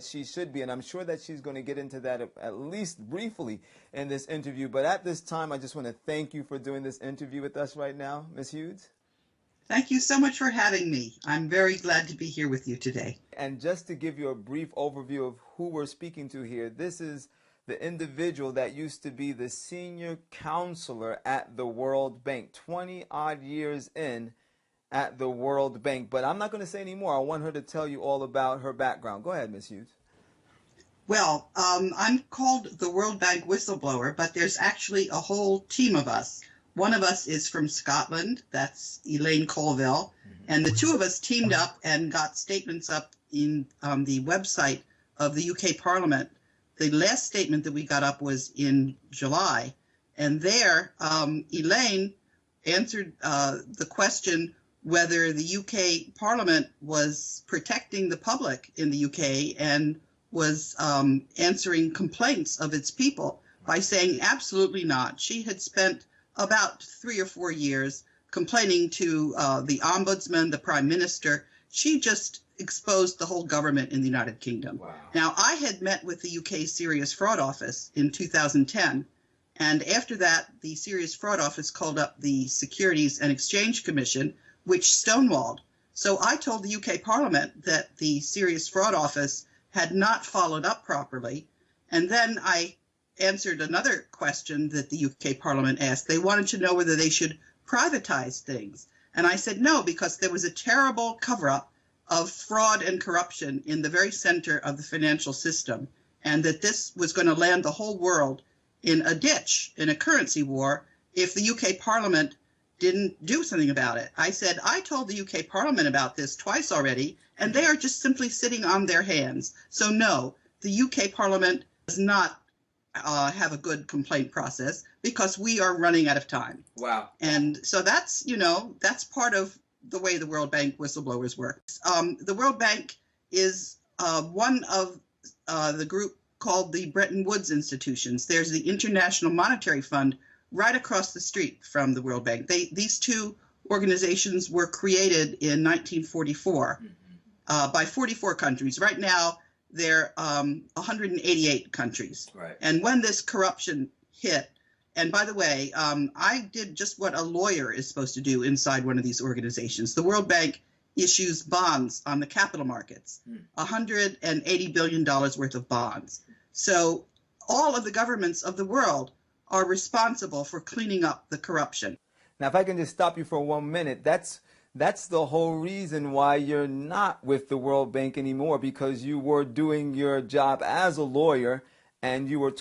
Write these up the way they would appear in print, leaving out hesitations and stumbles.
that she should be. And I'm sure that she's going to get into that at least briefly in this interview. But at this time, I just want to thank you for doing this interview with us right now, Ms. Hughes. Thank you so much for having me. I'm very glad to be here with you today. And just to give you a brief overview of who we're speaking to here, this is the individual that used to be the senior counselor at the World Bank, 20-odd years in at the World Bank. But I'm not going to say any more. I want her to tell you all about her background. Go ahead, Ms. Hughes. Well, I'm called the World Bank whistleblower, but there's actually a whole team of us. One of us is from Scotland. That's Elaine Colville. And the two of us teamed up and got statements up in the website of the UK Parliament. The last statement that we got up was in July. And there, Elaine answered the question whether the UK Parliament was protecting the public in the UK and was answering complaints of its people by saying absolutely not. She had spent about 3 or 4 years complaining to the Ombudsman, the Prime Minister. She just exposed the whole government in the United Kingdom. Wow. Now, I had met with the UK Serious Fraud Office in 2010, and after that, the Serious Fraud Office called up the Securities and Exchange Commission, which stonewalled. So I told the UK Parliament that the Serious Fraud Office had not followed up properly, and then I answered another question that the UK Parliament asked. They wanted to know whether they should privatize things. And I said no, because there was a terrible cover-up of fraud and corruption in the very center of the financial system, and that this was going to land the whole world in a ditch, in a currency war, if the UK Parliament didn't do something about it. I said, I told the UK Parliament about this twice already, and they are just simply sitting on their hands. So no, the UK Parliament does not have a good complaint process because we are running out of time. Wow. And so that's, that's part of the way the World Bank whistleblowers work. The World Bank is one of the group called the Bretton Woods institutions. There's the International Monetary Fund right across the street from the World Bank. These two organizations were created in 1944 by 44 countries. Right now, they're 188 countries. Right. And when this corruption hit, and by the way, I did just what a lawyer is supposed to do inside one of these organizations. The World Bank issues bonds on the capital markets, $180 billion worth of bonds. So all of the governments of the world are responsible for cleaning up the corruption. Now, if I can just stop you for 1 minute, that's the whole reason why you're not with the World Bank anymore, because you were doing your job as a lawyer and you were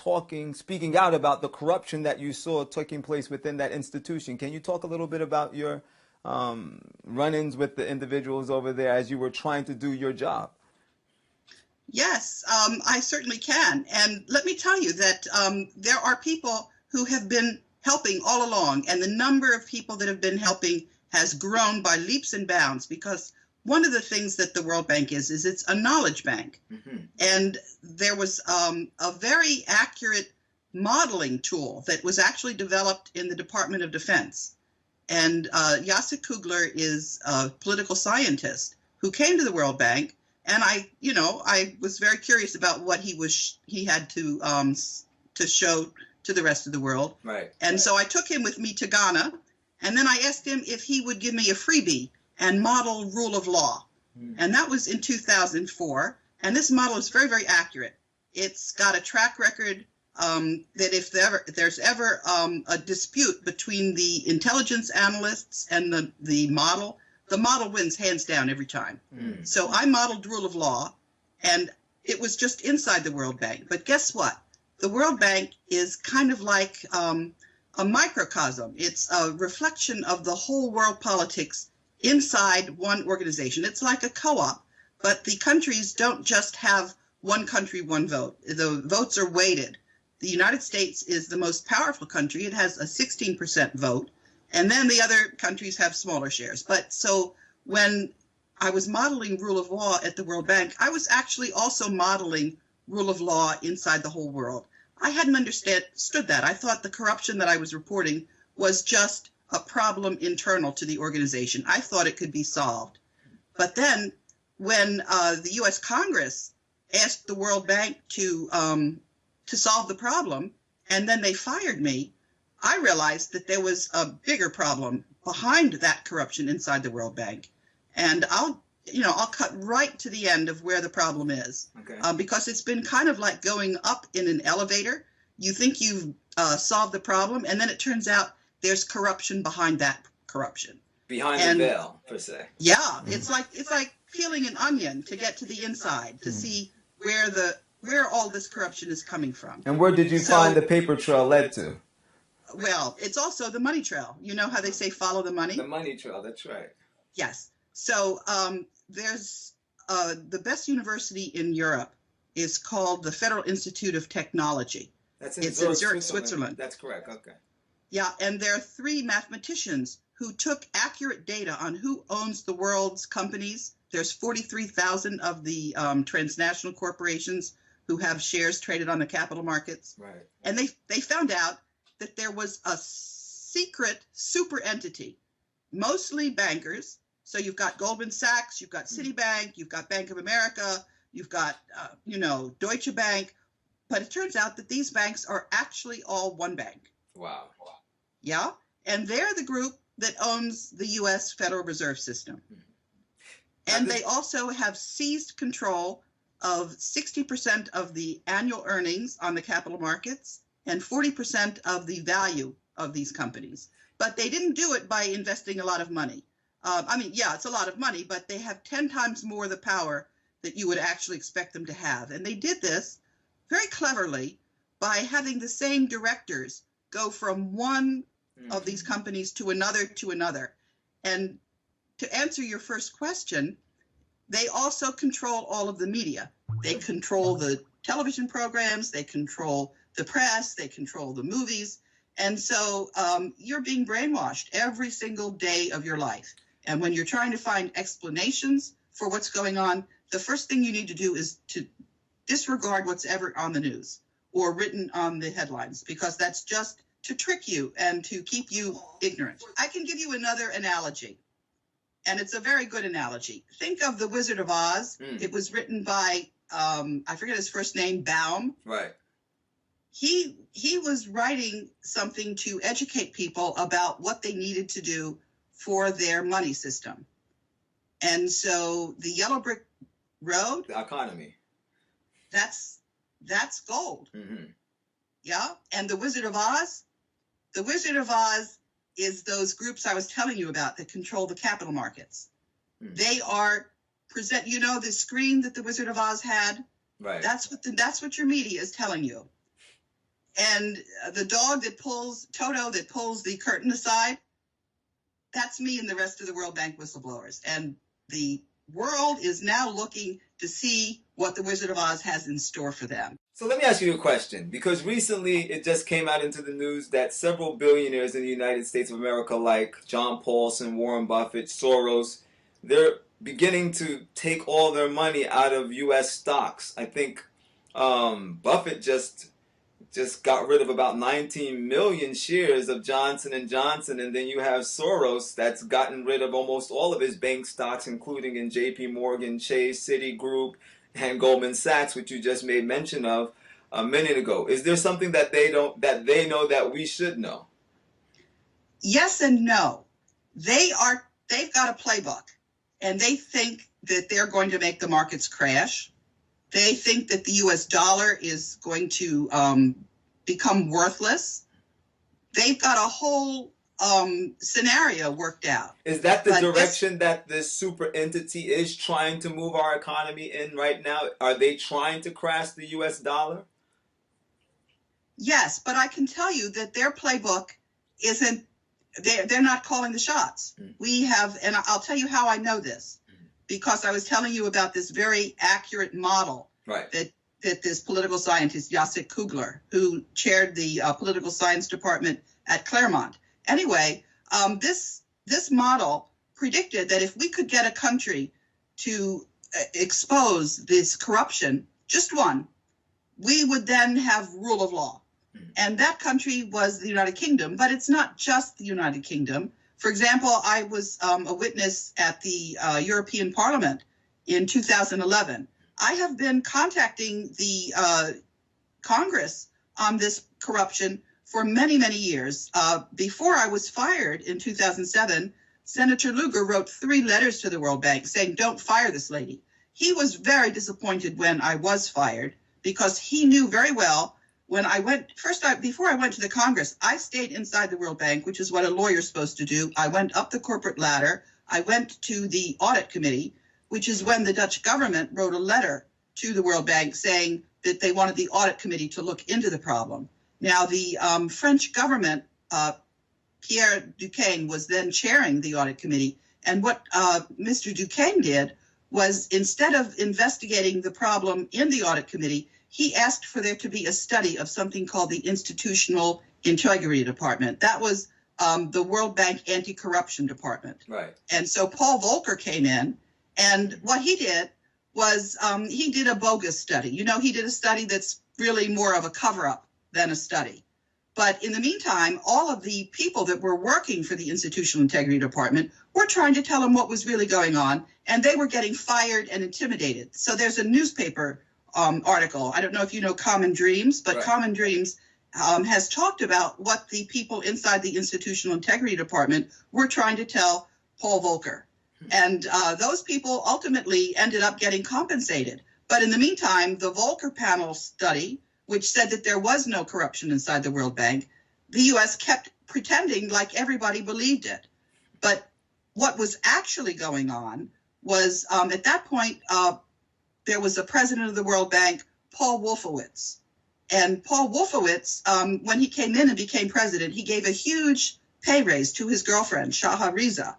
speaking out about the corruption that you saw taking place within that institution. Can you talk a little bit about your run-ins with the individuals over there as you were trying to do your job? Yes, I certainly can. And let me tell you that there are people who have been helping all along, and the number of people that have been helping has grown by leaps and bounds, because one of the things that the World Bank is it's a knowledge bank. And there was a very accurate modeling tool that was actually developed in the Department of Defense. And Jacek Kugler is a political scientist who came to the World Bank, and I was very curious about what he had to show to the rest of the world. Right. And so I took him with me to Ghana, and then I asked him if he would give me a freebie and model rule of law. And that was in 2004. And this model is very, very accurate. It's got a track record that if there's ever a dispute between the intelligence analysts and the model wins hands down every time. So I modeled rule of law, and it was just inside the World Bank. But guess what? The World Bank is kind of like a microcosm. It's a reflection of the whole world politics inside one organization. It's like a co-op, but the countries don't just have one country, one vote. The votes are weighted. The United States is the most powerful country. It has a 16% vote, and then the other countries have smaller shares. But so when I was modeling rule of law at the World Bank, I was actually also modeling rule of law inside the whole world. I hadn't understood that. I thought the corruption that I was reporting was just a problem internal to the organization. I thought it could be solved. But then when the U.S. Congress asked the World Bank to solve the problem, and then they fired me, I realized that there was a bigger problem behind that corruption inside the World Bank. And I'll cut right to the end of where the problem is, Okay. Because it's been kind of like going up in an elevator. You think you've solved the problem, and then it turns out there's corruption behind that corruption. Behind the veil, per se. Yeah, it's like peeling an onion to get to the inside to see where all this corruption is coming from. And where did you find the paper trail led to? Well, it's also the money trail. You know how they say follow the money? The money trail, that's right. Yes. So there's the best university in Europe is called the Federal Institute of Technology. It's in Zurich, Switzerland. That's correct, okay. Yeah, and there are 3 mathematicians who took accurate data on who owns the world's companies. There's 43,000 of the transnational corporations who have shares traded on the capital markets. Right. And they found out that there was a secret super entity, mostly bankers. So you've got Goldman Sachs, you've got Citibank, you've got Bank of America, you've got, Deutsche Bank. But it turns out that these banks are actually all one bank. Wow. Yeah. And they're the group that owns the U.S. Federal Reserve System. And they also have seized control of 60% of the annual earnings on the capital markets and 40% of the value of these companies. But they didn't do it by investing a lot of money. It's a lot of money, but they have 10 times more the power that you would actually expect them to have. And they did this very cleverly by having the same directors go from one of these companies to another. And to answer your first question, they also control all of the media. They control the television programs, they control the press, they control the movies. And so you're being brainwashed every single day of your life. And when you're trying to find explanations for what's going on, the first thing you need to do is to disregard what's ever on the news or written on the headlines, because that's just to trick you and to keep you ignorant. I can give you another analogy, and it's a very good analogy. Think of The Wizard of Oz. It was written by, I forget his first name, Baum. Right. He was writing something to educate people about what they needed to do for their money system. And so the yellow brick road, The economy. that's gold. Mm-hmm. Yeah. And the Wizard of Oz is those groups I was telling you about that control the capital markets. They are the screen that the Wizard of Oz had. Right. That's what your media is telling you. And the dog Toto that pulls the curtain aside, that's me and the rest of the World Bank whistleblowers. And the world is now looking to see what the Wizard of Oz has in store for them. So let me ask you a question, because recently it just came out into the news that several billionaires in the United States of America, like John Paulson, Warren Buffett, Soros, they're beginning to take all their money out of U.S. stocks. I think Buffett just got rid of about 19 million shares of Johnson & Johnson, and then you have Soros that's gotten rid of almost all of his bank stocks, including in JP Morgan, Chase, Citigroup, and Goldman Sachs, which you just made mention of a minute ago. Is there something that they know that we should know? Yes and no. They've got a playbook, and they think that they're going to make the markets crash. They think that the U.S. dollar is going to become worthless. They've got a whole scenario worked out. Is that the direction that this super entity is trying to move our economy in right now? Are they trying to crash the U.S. dollar? Yes, but I can tell you that their playbook isn't, they're not calling the shots. We have, and I'll tell you how I know this, because I was telling you about this very accurate model that this political scientist, Jacek Kugler, who chaired the political science department at Claremont. Anyway, this model predicted that if we could get a country to expose this corruption, just one, we would then have rule of law. And that country was the United Kingdom, but it's not just the United Kingdom. For example, I was a witness at the European Parliament in 2011. I have been contacting the Congress on this corruption for many, many years. Before I was fired in 2007, Senator Lugar wrote 3 letters to the World Bank saying, don't fire this lady. He was very disappointed when I was fired because he knew very well when I went, before I went to the Congress, I stayed inside the World Bank, which is what a lawyer's supposed to do. I went up the corporate ladder. I went to the audit committee, which is when the Dutch government wrote a letter to the World Bank saying that they wanted the audit committee to look into the problem. Now, the French government, Pierre Duquesne, was then chairing the audit committee. And what Mr. Duquesne did was, instead of investigating the problem in the audit committee, he asked for there to be a study of something called the Institutional Integrity Department. That was the World Bank Anti-Corruption Department. Right. And so Paul Volcker came in, and what he did was he did a bogus study. You know, he did a study that's really more of a cover-up than a study. But in the meantime, all of the people that were working for the Institutional Integrity Department were trying to tell him what was really going on, and they were getting fired and intimidated. So there's a newspaper article. I don't know if you know Common Dreams, but right. Common Dreams has talked about what the people inside the Institutional Integrity Department were trying to tell Paul Volcker. And those people ultimately ended up getting compensated. But in the meantime, the Volcker panel study, which said that there was no corruption inside the World Bank, the U.S. kept pretending like everybody believed it. But what was actually going on was, at that point, there was a president of the World Bank, Paul Wolfowitz. And Paul Wolfowitz, when he came in and became president, he gave a huge pay raise to his girlfriend, Shaha Riza.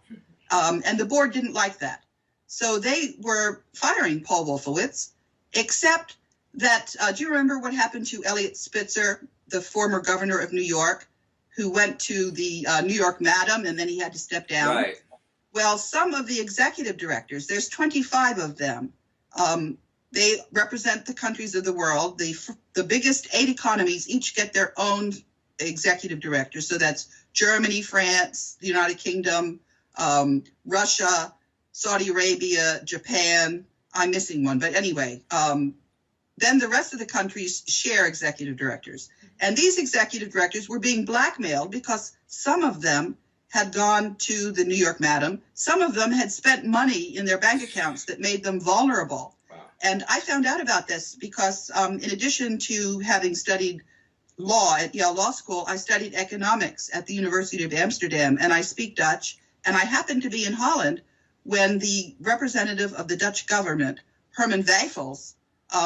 And the board didn't like that. So they were firing Paul Wolfowitz, except that, do you remember what happened to Eliot Spitzer, the former governor of New York, who went to the New York Madam and then he had to step down? Right. Well, some of the executive directors, there's 25 of them, they represent the countries of the world. The biggest 8 economies each get their own executive director. So that's Germany, France, the United Kingdom, Russia, Saudi Arabia, Japan. I'm missing one, but anyway, then the rest of the countries share executive directors. And these executive directors were being blackmailed because some of them had gone to the New York Madam. Some of them had spent money in their bank accounts that made them vulnerable. Wow. And I found out about this because in addition to having studied law at Yale Law School, I studied economics at the University of Amsterdam, and I speak Dutch. And I happened to be in Holland when the representative of the Dutch government, Herman Wijfels,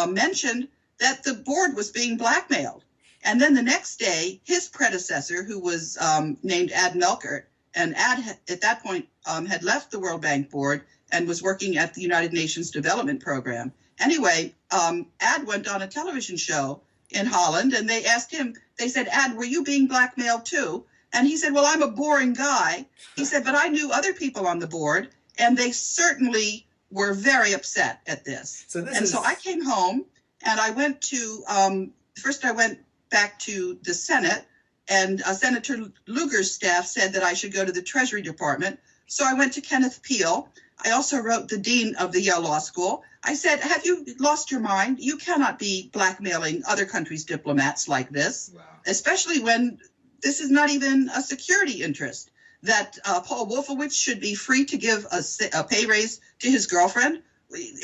mentioned that the board was being blackmailed. And then the next day, his predecessor, who was named Ad Melkert, and Ad at that point had left the World Bank board and was working at the United Nations Development Program. Anyway, Ad went on a television show in Holland, and they asked him, they said, Ad, were you being blackmailed too? And he said, well, I'm a boring guy. He said, but I knew other people on the board, and they certainly were very upset at this. So I came home, and I went to, first I went back to the Senate, and Senator Lugar's staff said that I should go to the Treasury Department. So I went to Kenneth Peale. I also wrote the dean of the Yale Law School. I said, have you lost your mind? You cannot be blackmailing other countries' diplomats like this, wow. Especially when this is not even a security interest, that Paul Wolfowitz should be free to give a pay raise to his girlfriend.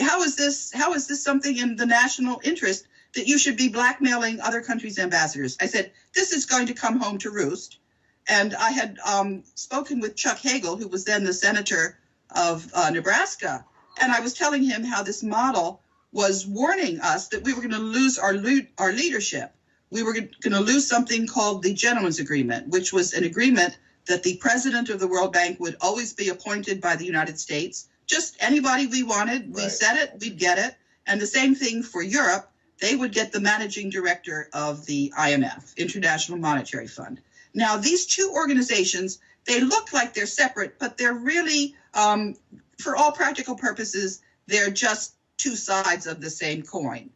How is this something in the national interest that you should be blackmailing other countries' ambassadors? I said, this is going to come home to roost. And I had spoken with Chuck Hagel, who was then the senator of Nebraska, and I was telling him how this model was warning us that we were going to lose our leadership. We were going to lose something called the Gentleman's Agreement, which was an agreement that the president of the World Bank would always be appointed by the United States. Just anybody we wanted, we said it, we'd get it. And the same thing for Europe. They would get the managing director of the IMF, International Monetary Fund. Now, these 2 organizations, they look like they're separate, but they're really, for all practical purposes, they're just 2 sides of the same coin.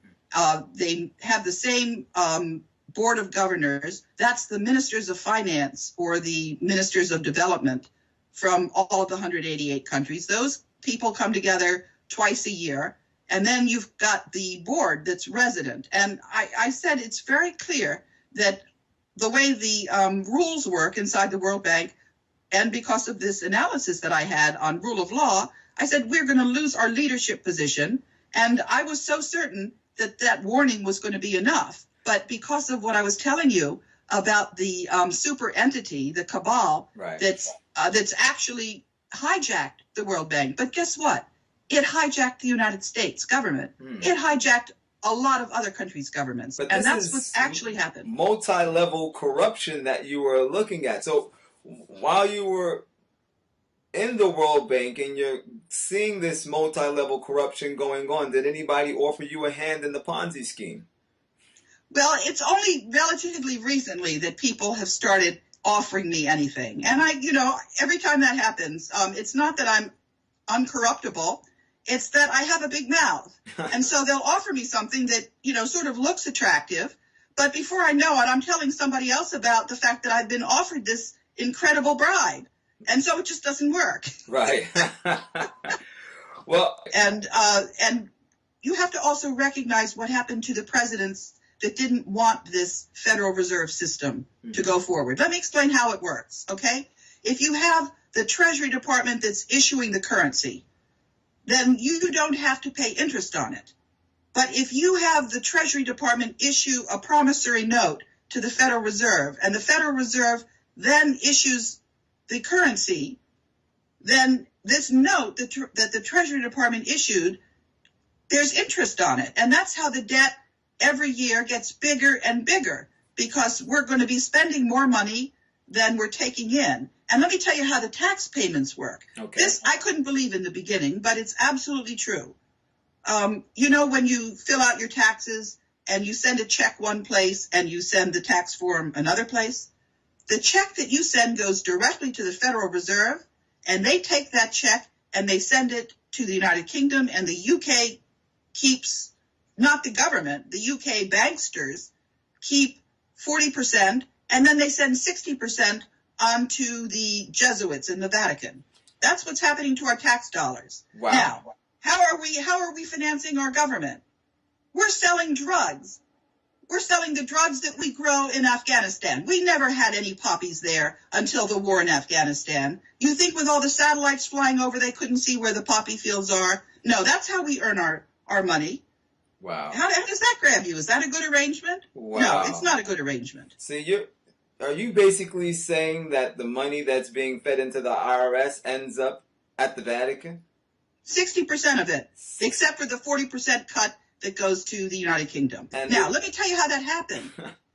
They have the same board of governors. That's the ministers of finance or the ministers of development from all of the 188 countries. Those people come together twice a year, And then you've got the board that's resident. And I said it's very clear that the way the rules work inside the World Bank, and because of this analysis that I had on rule of law, I said we're going to lose our leadership position. And I was so certain that that warning was going to be enough. But because of what I was telling you about the super entity, the cabal, right, that's actually hijacked the World Bank. But guess what? It hijacked the United States government. It hijacked a lot of other countries' governments. But and that's what's actually happened. Multi-level corruption that you were looking at. So while you were in the World Bank and you're seeing this multi-level corruption going on, did anybody offer you a hand in the Ponzi scheme? Well, it's only relatively recently that people have started offering me anything. And every time that happens, it's not that I'm uncorruptible. It's that I have a big mouth. And so they'll offer me something that, sort of looks attractive. But before I know it, I'm telling somebody else about the fact that I've been offered this incredible bribe. And so it just doesn't work. Right. Well, and you have to also recognize what happened to the presidents that didn't want this Federal Reserve System to go forward. Let me explain how it works, okay? If you have the Treasury Department that's issuing the currency, then you don't have to pay interest on it. But if you have the Treasury Department issue a promissory note to the Federal Reserve, and the Federal Reserve then issues the currency, then this note that the Treasury Department issued, there's interest on it. And that's how the debt every year gets bigger and bigger, because we're going to be spending more money than we're taking in. And let me tell you how the tax payments work. Okay. This I couldn't believe in the beginning, but it's absolutely true. When you fill out your taxes and you send a check one place and you send the tax form another place, the check that you send goes directly to the Federal Reserve, and they take that check and they send it to the United Kingdom, and the UK keeps, not the government, the UK banksters keep 40%, and then they send 60% on to the Jesuits in the Vatican. That's what's happening to our tax dollars. Wow. Now, how are we financing our government? We're selling drugs. We're selling the drugs that we grow in Afghanistan. We never had any poppies there until the war in Afghanistan. You think with all the satellites flying over, they couldn't see where the poppy fields are? No, that's how we earn our money. Wow. How does that grab you? Is that a good arrangement? Wow. No, it's not a good arrangement. So are you basically saying that the money that's being fed into the IRS ends up at the Vatican? 60% of it, except for the 40% cut that goes to the United Kingdom. Now, let me tell you how that happened.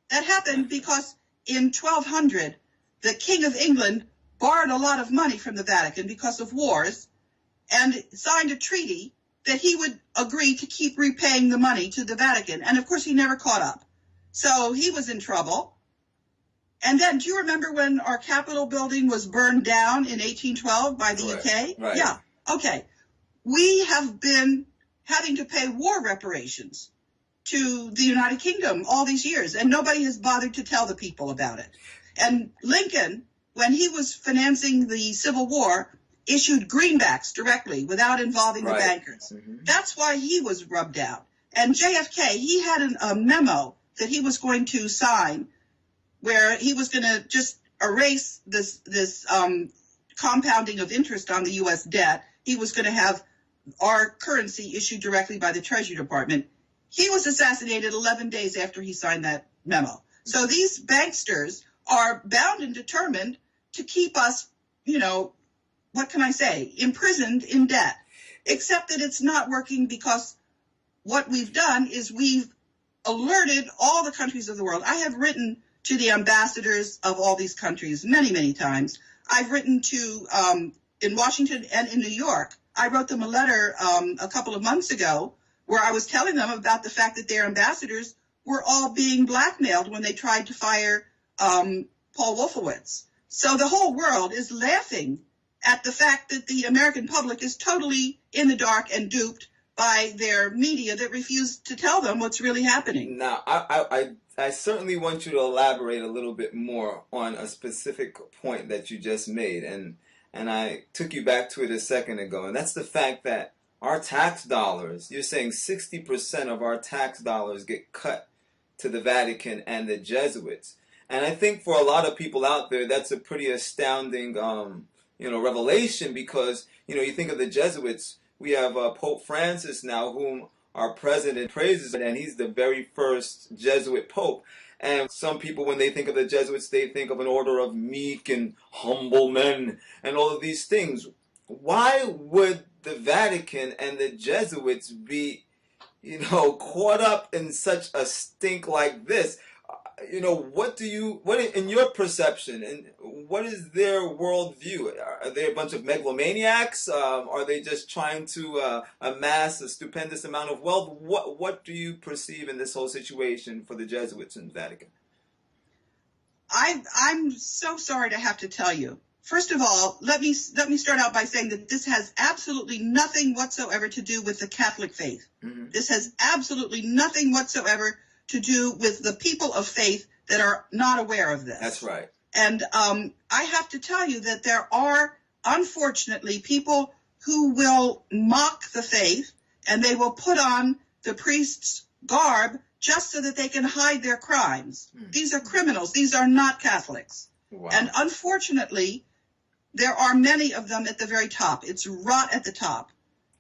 That happened because in 1200, the King of England borrowed a lot of money from the Vatican because of wars and signed a treaty that he would agree to keep repaying the money to the Vatican. And, of course, he never caught up. So he was in trouble. And then, do you remember when our Capitol building was burned down in 1812 by the UK? Right. Yeah. Okay. We have been having to pay war reparations to the United Kingdom all these years, and nobody has bothered to tell the people about it. And Lincoln, when he was financing the Civil War, issued greenbacks directly without involving the bankers. Mm-hmm. That's why he was rubbed out. And JFK, he had a memo that he was going to sign where he was going to just erase this compounding of interest on the U.S. debt. He was going to have our currency issued directly by the Treasury Department. He was assassinated 11 days after he signed that memo. So these banksters are bound and determined to keep us, what can I say, imprisoned in debt. Except that it's not working, because what we've done is we've alerted all the countries of the world. I have written to the ambassadors of all these countries many, many times. I've written to, in Washington and in New York, I wrote them a letter a couple of months ago where I was telling them about the fact that their ambassadors were all being blackmailed when they tried to fire Paul Wolfowitz. So the whole world is laughing at the fact that the American public is totally in the dark and duped by their media that refuse to tell them what's really happening. Now, I certainly want you to elaborate a little bit more on a specific point that you just made, and I took you back to it a second ago, and that's the fact that our tax dollars, you're saying 60% of our tax dollars get cut to the Vatican and the Jesuits. And I think for a lot of people out there, that's a pretty astounding, revelation, because, you think of the Jesuits. We have Pope Francis now, whom our president praises, and he's the very first Jesuit pope. And some people, when they think of the Jesuits, they think of an order of meek and humble men and all of these things. Why would the Vatican and the Jesuits be, caught up in such a stink like this? What in your perception, and what is their worldview? Are they a bunch of megalomaniacs? Are they just trying to amass a stupendous amount of wealth? What do you perceive in this whole situation for the Jesuits in the Vatican? I'm so sorry to have to tell you. First of all, let me start out by saying that this has absolutely nothing whatsoever to do with the Catholic faith. Mm-hmm. This has absolutely nothing whatsoever to do with the people of faith that are not aware of this. That's right. And I have to tell you that there are, unfortunately, people who will mock the faith, and they will put on the priest's garb just so that they can hide their crimes. These are criminals. These are not Catholics. Wow. And unfortunately, there are many of them at the very top. It's rot at the top.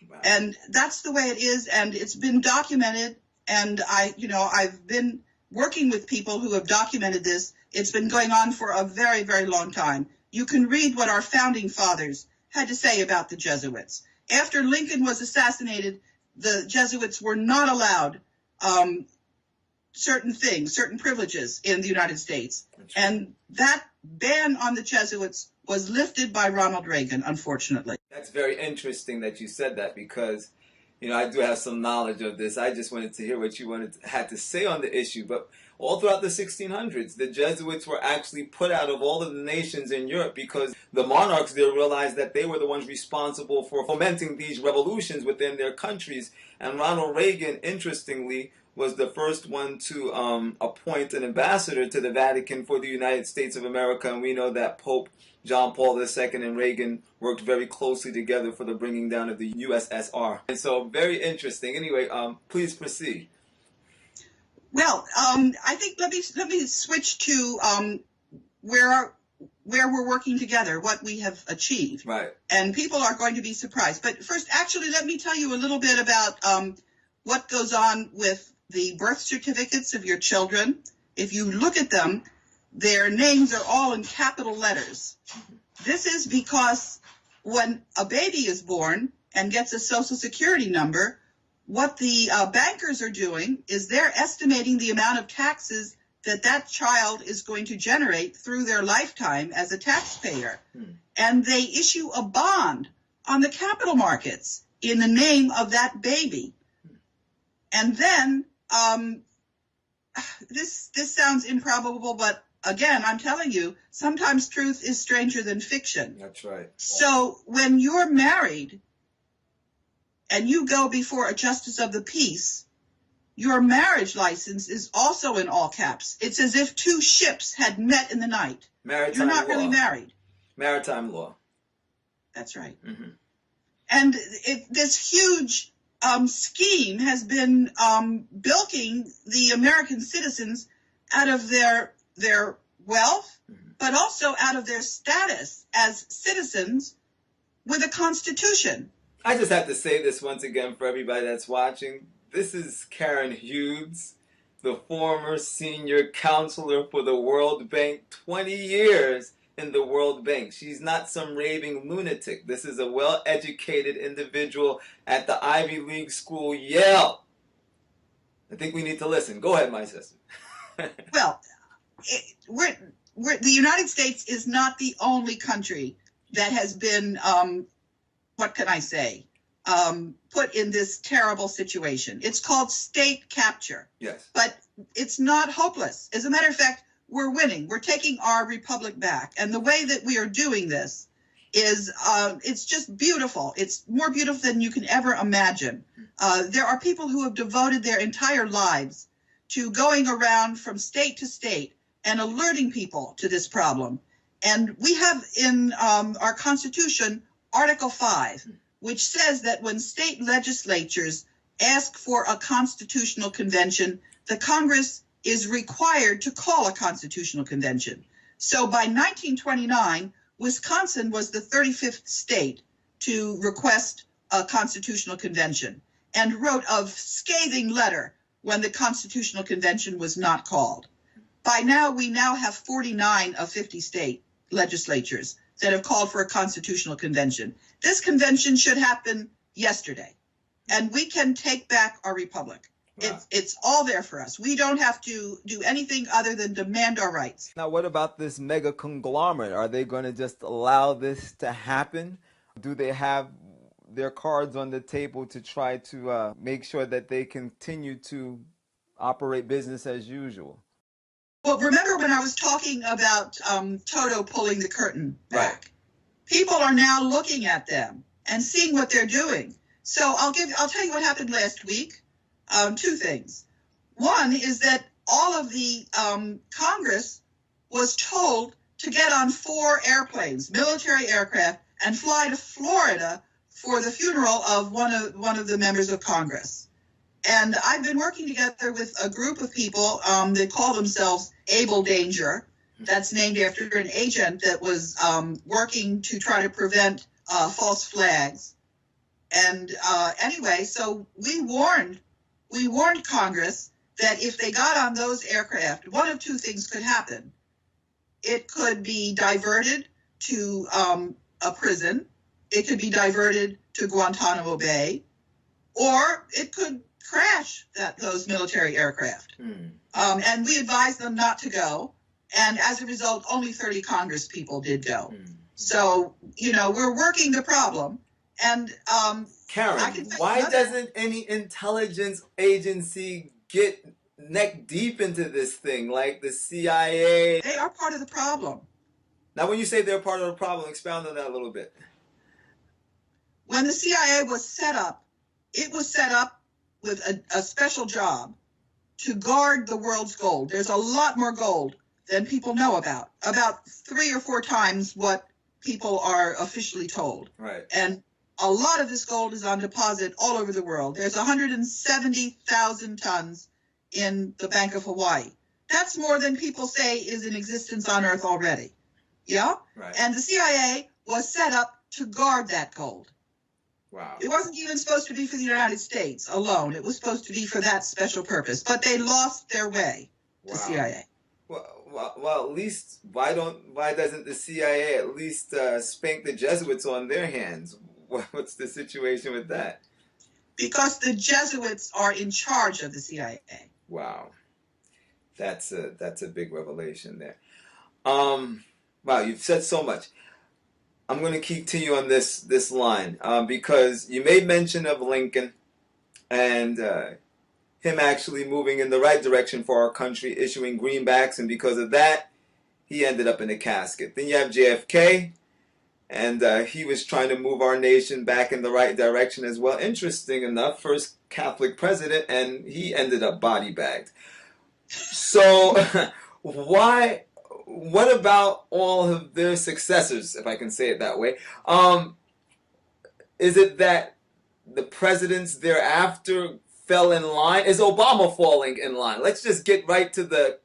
Wow. And that's the way it is, and it's been documented. And I've been working with people who have documented this. It's been going on for a very, very long time. You can read what our founding fathers had to say about the Jesuits. After Lincoln was assassinated, the Jesuits were not allowed certain things, certain privileges in the United States. And that ban on the Jesuits was lifted by Ronald Reagan, unfortunately. That's very interesting that you said that, because I do have some knowledge of this. I just wanted to hear what you had to say on the issue. But all throughout the 1600s, the Jesuits were actually put out of all of the nations in Europe, because the monarchs there realized that they were the ones responsible for fomenting these revolutions within their countries. And Ronald Reagan, interestingly, was the first one to appoint an ambassador to the Vatican for the United States of America. And we know that Pope John Paul II and Reagan worked very closely together for the bringing down of the USSR. And so, very interesting. Anyway, please proceed. Well, I think let me switch to where we're working together, what we have achieved. Right. And people are going to be surprised. But first, actually, let me tell you a little bit about what goes on with the birth certificates of your children. If you look at them, their names are all in capital letters. This is because when a baby is born and gets a Social Security number, what the bankers are doing is they're estimating the amount of taxes that child is going to generate through their lifetime as a taxpayer. And they issue a bond on the capital markets in the name of that baby. And then, this sounds improbable, but again, I'm telling you, sometimes truth is stranger than fiction. That's right. So when you're married and you go before a justice of the peace, your marriage license is also in all caps. It's as if two ships had met in the night. Maritime You're not law. really married. Maritime law. That's right. Mm-hmm. And this huge scheme has been bilking the American citizens out of their wealth, but also out of their status as citizens with a constitution. I just have to say this once again for everybody that's watching. This is Karen Hughes, the former senior counselor for the World Bank, 20 years in the World Bank. She's not some raving lunatic. This is a well-educated individual at the Ivy League school, Yale. I think we need to listen. Go ahead, my sister. Well, the United States is not the only country that has been, what can I say, put in this terrible situation. It's called state capture. Yes. But it's not hopeless. As a matter of fact, we're winning. We're taking our republic back. And the way that we are doing this is, it's just beautiful. It's more beautiful than you can ever imagine. There are people who have devoted their entire lives to going around from state to state and alerting people to this problem. And we have in our Constitution, Article 5, which says that when state legislatures ask for a constitutional convention, the Congress is required to call a constitutional convention. So by 1929, Wisconsin was the 35th state to request a constitutional convention and wrote a scathing letter when the constitutional convention was not called. By now, we now have 49 of 50 state legislatures that have called for a constitutional convention. This convention should happen yesterday, and we can take back our republic. Wow. It's all there for us. We don't have to do anything other than demand our rights. Now, what about this mega conglomerate? Are they going to just allow this to happen? Do they have their cards on the table to try to make sure that they continue to operate business as usual? Well, remember when I was talking about Toto pulling the curtain back? Right. People are now looking at them and seeing what they're doing. So I'll tell you what happened last week. Two things. One is that all of the Congress was told to get on 4 airplanes, military aircraft, and fly to Florida for the funeral of one of the members of Congress. And I've been working together with a group of people that call themselves Able Danger. That's named after an agent that was working to try to prevent false flags. And anyway, so we warned Congress that if they got on those aircraft, one of two things could happen. It could be diverted to a prison. It could be diverted to Guantanamo Bay, or it could crash those military aircraft. And we advised them not to go. And as a result, only 30 Congress people did go. So, we're working the problem. And Karen, why doesn't any intelligence agency get neck deep into this thing, like the CIA? They are part of the problem. Now, when you say they're part of the problem, expound on that a little bit. When the CIA was set up, it was set up with a special job to guard the world's gold. There's a lot more gold than people know about 3 or 4 times what people are officially told. Right. And a lot of this gold is on deposit all over the world. There's 170,000 tons in the Bank of Hawaii. That's more than people say is in existence on Earth already. Yeah? Right. And the CIA was set up to guard that gold. Wow. It wasn't even supposed to be for the United States alone. It was supposed to be for that special purpose. But they lost their way, the CIA. Well, at least why doesn't the CIA at least spank the Jesuits on their hands? What's the situation with that? Because the Jesuits are in charge of the CIA. Wow, that's a big revelation there. Wow, you've said so much. I'm going to continue on this line because you made mention of Lincoln and him actually moving in the right direction for our country, issuing greenbacks, and because of that, he ended up in a casket. Then you have JFK, and he was trying to move our nation back in the right direction as well. Interesting enough, first Catholic president, and he ended up body bagged. So what about all of their successors, if I can say it that way? Is it that the presidents thereafter fell in line? Is Obama falling in line? Let's just get right to the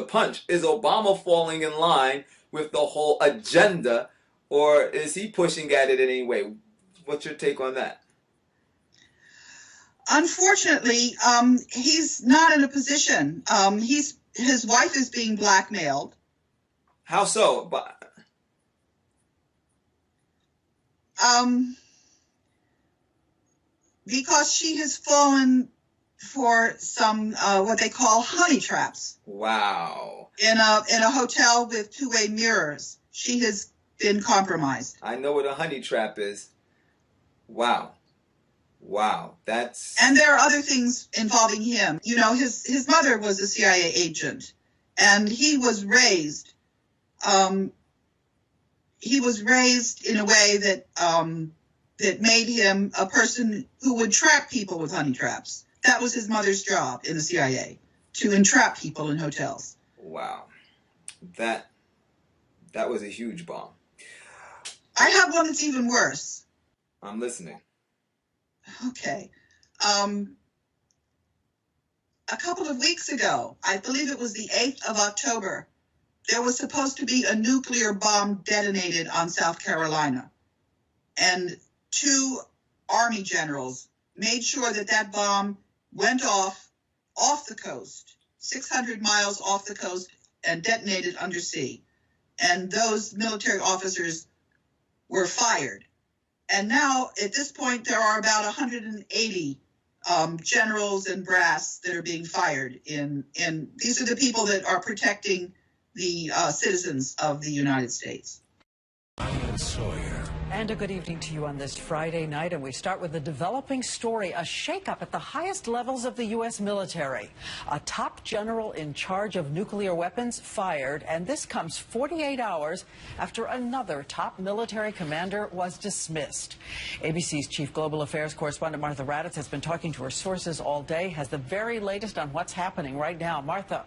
punch. Is Obama falling in line with the whole agenda, or is he pushing at it in any way? What's your take on that? Unfortunately, he's not in a position. His wife is being blackmailed. How so? Because she has fallen for some what they call honey traps. Wow. In a hotel with 2-way mirrors. She has been compromised. I know what a honey trap is. Wow. And there are other things involving him. His mother was a CIA agent, and he was raised in a way that made him a person who would trap people with honey traps. That was his mother's job in the CIA, to entrap people in hotels. Wow. That was a huge bomb. I have one that's even worse. I'm listening. Okay. A couple of weeks ago, I believe it was the 8th of October, there was supposed to be a nuclear bomb detonated on South Carolina. And 2 Army generals made sure that that bomb went off the coast, 600 miles off the coast, and detonated undersea. And those military officers were fired. And now, at this point, there are about 180 generals and brass that are being fired. And these are the people that are protecting the citizens of the United States. And a good evening to you on this Friday night. And we start with a developing story, a shakeup at the highest levels of the U.S. military. A top general in charge of nuclear weapons fired, and this comes 48 hours after another top military commander was dismissed. ABC's chief global affairs correspondent Martha Raddatz has been talking to her sources all day, has the very latest on what's happening right now. Martha.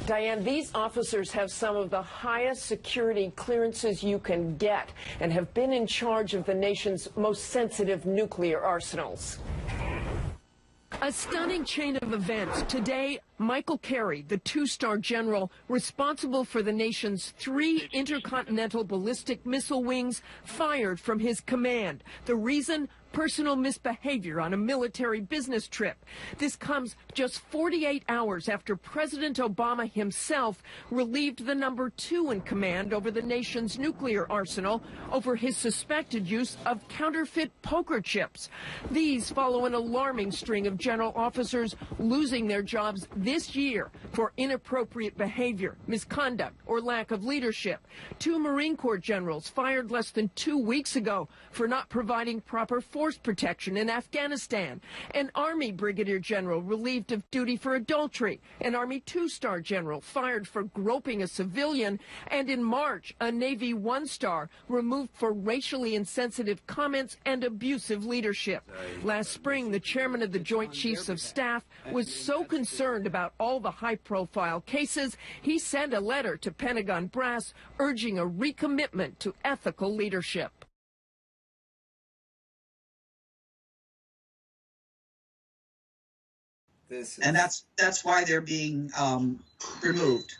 Diane, these officers have some of the highest security clearances you can get and have been in charge of the nation's most sensitive nuclear arsenals. A stunning chain of events. Today, Michael Carey, the 2-star general responsible for the nation's 3 intercontinental ballistic missile wings, fired from his command. The reason? Personal misbehavior on a military business trip. This comes just 48 hours after President Obama himself relieved the number 2 in command over the nation's nuclear arsenal over his suspected use of counterfeit poker chips. These follow an alarming string of general officers losing their jobs this year for inappropriate behavior, misconduct, or lack of leadership. 2 Marine Corps generals fired less than 2 weeks ago for not providing proper force protection in Afghanistan. An Army brigadier general relieved of duty for adultery. An Army 2-star general fired for groping a civilian. And in March, a Navy 1-star removed for racially insensitive comments and abusive leadership. Last spring, the chairman of the Joint Chiefs of Staff was so concerned about all the high-profile cases, he sent a letter to Pentagon brass urging a recommitment to ethical leadership. And that's why they're being removed.